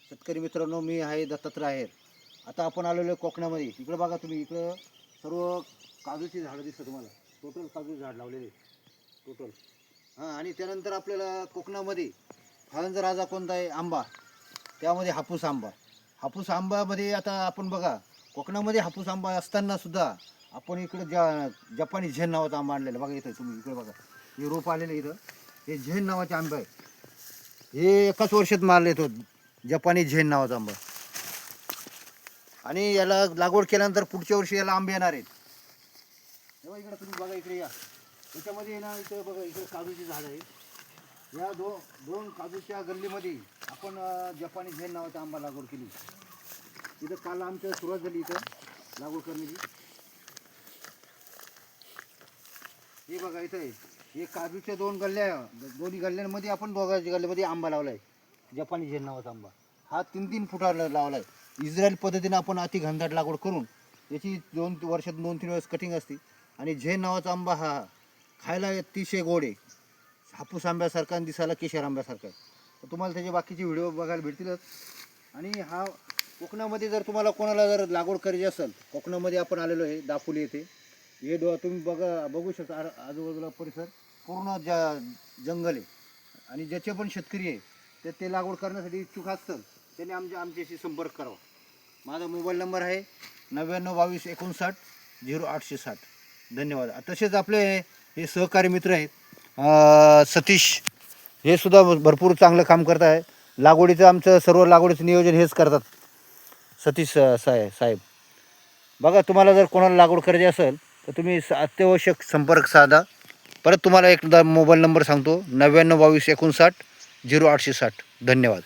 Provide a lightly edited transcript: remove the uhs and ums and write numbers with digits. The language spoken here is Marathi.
शेतकरी मित्रांनो, मी आहे दत्तात्रय आहेर. आता आपण आलेलो आहे कोकणामध्ये. इकडे बघा तुम्ही, इकडं सर्व काजूची झाडं दिसतात तुम्हाला. टोटल काजू झाड लावलेले टोटल. हां, आणि त्यानंतर आपल्याला कोकणामध्ये फळांचा राजा कोणता आहे? आंबा. त्यामध्ये हापूस आंबा. हापूस आंबामध्ये आता आपण बघा, कोकणामध्ये हापूस आंबा असताना सुद्धा आपण इकडे जपानी झेन नावाचा आंबा आणलेला बघा. इथं तुम्ही इकडे बघा, हे रोप आलेलं इथं. हे झेन नावाचे आंबे आहे. हे एकाच वर्षात मारले येतो, जपानी झेन नावाचा आंबा. आणि याला लागवड केल्यानंतर पुढच्या वर्षी याला आंबे येणार आहेत. तेव्हा इकडे तुम्ही बघा, इकडे या. त्याच्यामध्ये ना इथं बघा, इकडे काजूची झाड आहे. या दोन काजूच्या गल्लीमध्ये आपण जपानी झेन नावाचा आंबा लागवड केली. इथं काल आमच्या सुरुवात झाली इथं लागवड करण्याची. हे बघा इथं आहे. हे काजूच्या दोन्ही गल्ल्यांमध्ये आपण दोघांच्या गल्ल्यामध्ये आंबा लावलाय, जपानी झेन नावाचा आंबा. हा 3-3 फुटाला लावलाय. इस्रायल पद्धतीने आपण अति घनदाट लागवड करून याची 2 वर्षात 2-3 वेळेस कटिंग असते. आणि झेन नावाचा आंबा हा खायला अतिशय गोड आहे. हापूस आंब्यासारखा आणि दिसायला केशर आंब्यासारखा आहे. तर तुम्हाला त्याचे बाकीचे व्हिडिओ बघायला भेटतीलच. आणि हा कोकणामध्ये जर तुम्हाला कोणाला जर लागवड करायची असेल, कोकणामध्ये आपण आलेलो आहे दापोली येथे. हे तुम्ही बघू शकता आजूबाजूला परिसर पूर्ण जंगल आहे. आणि ज्याचे पण शेतकरी आहे ते लागवड करण्यासाठी इच्छुक असतील त्यांनी आमच्याशी संपर्क करावा. माझा मोबाईल नंबर आहे 9922590860. धन्यवाद. तसेच आपले हे सहकारी मित्र आहेत सतीश, हे सुद्धा भरपूर चांगलं काम करत आहे. लागवडीचं आमचं सर्व लागवडीचं नियोजन हेच करतात, सतीश साहेब. बघा, तुम्हाला जर कोणाला लागवड करायची असेल तर तुम्ही अत्यावश्यक संपर्क साधा. परत तुम्हाला एकदा मोबाईल नंबर सांगतो, 9922590860. धन्यवाद.